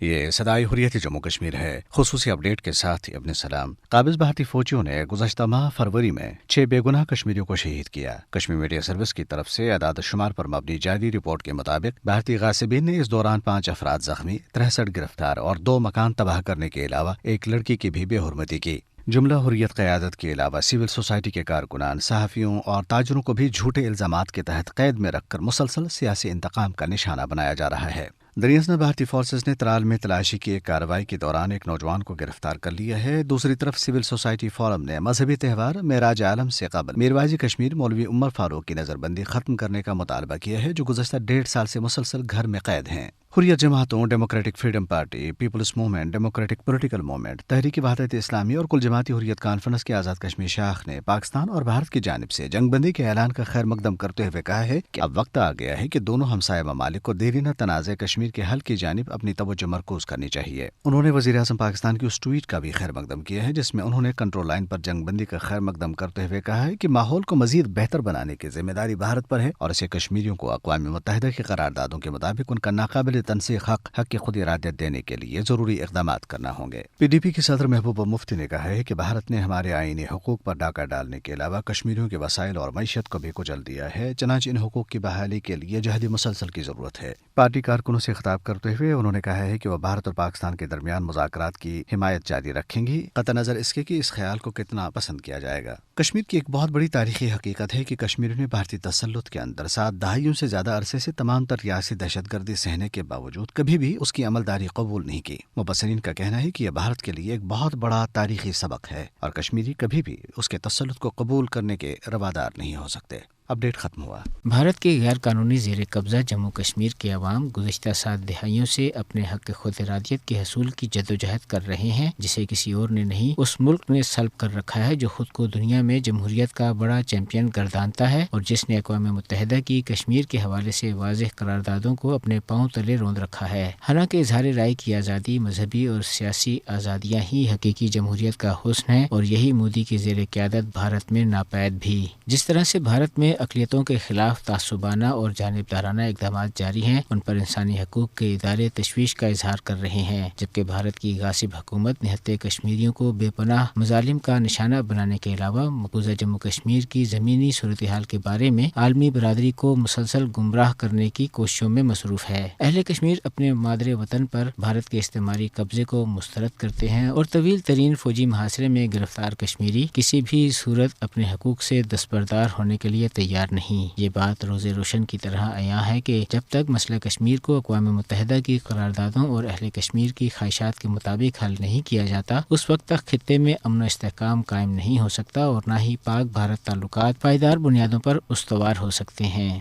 یہ صدائے حریت جموں کشمیر ہے۔ خصوصی اپڈیٹ کے ساتھ ہی اپنے سلام۔ قابض بھارتی فوجیوں نے گزشتہ ماہ فروری میں 6 بے گناہ کشمیریوں کو شہید کیا۔ کشمیر میڈیا سروس کی طرف سے اعداد و شمار پر مبنی جعلی رپورٹ کے مطابق بھارتی غاصبین نے اس دوران 5 افراد زخمی، 63 گرفتار اور 2 مکان تباہ کرنے کے علاوہ ایک لڑکی کی بھی بے حرمتی کی۔ جملہ حریت قیادت کے علاوہ سول سوسائٹی کے کارکنان، صحافیوں اور تاجروں کو بھی جھوٹے الزامات کے تحت قید میں رکھ کر مسلسل سیاسی انتقام کا نشانہ بنایا جا رہا ہے۔ دریاسنا بھارتی فورسز نے ترال میں تلاشی کی ایک کارروائی کے دوران ایک نوجوان کو گرفتار کر لیا ہے۔ دوسری طرف سول سوسائٹی فورم نے مذہبی تہوار معراج عالم سے قبل میرواز کشمیر مولوی عمر فاروق کی نظر بندی ختم کرنے کا مطالبہ کیا ہے، جو گزشتہ 1.5 سال سے مسلسل گھر میں قید ہیں۔ حریت جماعتوں، democratic freedom party, peoples movement, democratic political movement, تحریک وحدت اسلامی اور کل جماعتی حریت کانفرنس کی آزاد کشمیر شاخ نے پاکستان اور بھارت کی جانب سے جنگ بندی کے اعلان کا خیر مقدم کرتے ہوئے کہا ہے کہ اب وقت آ گیا ہے کہ دونوں ہمسایہ ممالک کو دیرینہ تنازع کشمیر کے حل کی جانب اپنی توجہ مرکوز کرنی چاہیے۔ انہوں نے وزیر اعظم پاکستان کی اس ٹویٹ کا بھی خیر مقدم کیا ہے جس میں انہوں نے کنٹرول لائن پر جنگ بندی کا خیر مقدم کرتے ہوئے کہا ہے کہ ماحول کو مزید بہتر بنانے کی ذمہ داری بھارت پر ہے اور اسے کشمیریوں کو اقوام متحدہ کی قراردادوں کے مطابق ان کا ناقابل تنسیق حق کی خود ارادیت دینے کے لیے ضروری اقدامات کرنا ہوں گے۔ پی ڈی پی کے صدر محبوبہ مفتی نے کہا ہے کہ بھارت نے ہمارے آئینی حقوق پر ڈاکہ ڈالنے کے علاوہ کشمیریوں کے وسائل اور معیشت کو بھی کچل دیا ہے، چنانچہ ان حقوق کی بحالی کے لیے جہد مسلسل کی ضرورت ہے۔ پارٹی کارکنوں سے خطاب کرتے ہوئے انہوں نے کہا ہے کہ وہ بھارت اور پاکستان کے درمیان مذاکرات کی حمایت جاری رکھیں گی، قطع نظر اس کے کہ اس خیال کو کتنا پسند کیا جائے گا۔ کشمیر کی ایک بہت بڑی تاریخی حقیقت ہے کہ کشمیریوں نے بھارتی تسلط کے اندر 7 دہائیوں سے زیادہ عرصے سے تمام تر ریاستی دہشت گردی سہنے کے باوجود کبھی بھی اس کی عملداری قبول نہیں کی۔ مبصرین کا کہنا ہے کہ یہ بھارت کے لیے ایک بہت بڑا تاریخی سبق ہے اور کشمیری کبھی بھی اس کے تسلط کو قبول کرنے کے روادار نہیں ہو سکتے۔ اپڈیٹ ختم ہوا۔ بھارت کے غیر قانونی زیر قبضہ جموں کشمیر کے عوام گزشتہ 7 دہائیوں سے اپنے حق خود ارادیت کے حصول کی جدوجہد کر رہے ہیں، جسے کسی اور نے نہیں، اس ملک نے سلب کر رکھا ہے جو خود کو دنیا میں جمہوریت کا بڑا چیمپئن گردانتا ہے اور جس نے اقوام متحدہ کی کشمیر کے حوالے سے واضح قراردادوں کو اپنے پاؤں تلے روند رکھا ہے۔ حالانکہ اظہار رائے کی آزادی، مذہبی اور سیاسی آزادیاں ہی حقیقی جمہوریت کا حسن ہے اور یہی مودی کی زیر قیادت بھارت میں ناپید بھی۔ جس طرح سے بھارت میں اقلیتوں کے خلاف تعصبانہ اور جانبدارانہ اقدامات جاری ہیں، ان پر انسانی حقوق کے ادارے تشویش کا اظہار کر رہے ہیں، جبکہ بھارت کی غاصب حکومت نہتے کشمیریوں کو بے پناہ مظالم کا نشانہ بنانے کے علاوہ مقبوضہ جموں کشمیر کی زمینی صورتحال کے بارے میں عالمی برادری کو مسلسل گمراہ کرنے کی کوششوں میں مصروف ہے۔ اہل کشمیر اپنے مادر وطن پر بھارت کے استعماری قبضے کو مسترد کرتے ہیں اور طویل ترین فوجی محاصرے میں گرفتار کشمیری کسی بھی صورت اپنے حقوق سے دستبردار ہونے کے لیے تیار نہیں۔ یہ بات روز روشن کی طرح عیاں ہے کہ جب تک مسئلہ کشمیر کو اقوام متحدہ کی قراردادوں اور اہل کشمیر کی خواہشات کے مطابق حل نہیں کیا جاتا، اس وقت تک خطے میں امن و استحکام قائم نہیں ہو سکتا اور نہ ہی پاک بھارت تعلقات پائیدار بنیادوں پر استوار ہو سکتے ہیں۔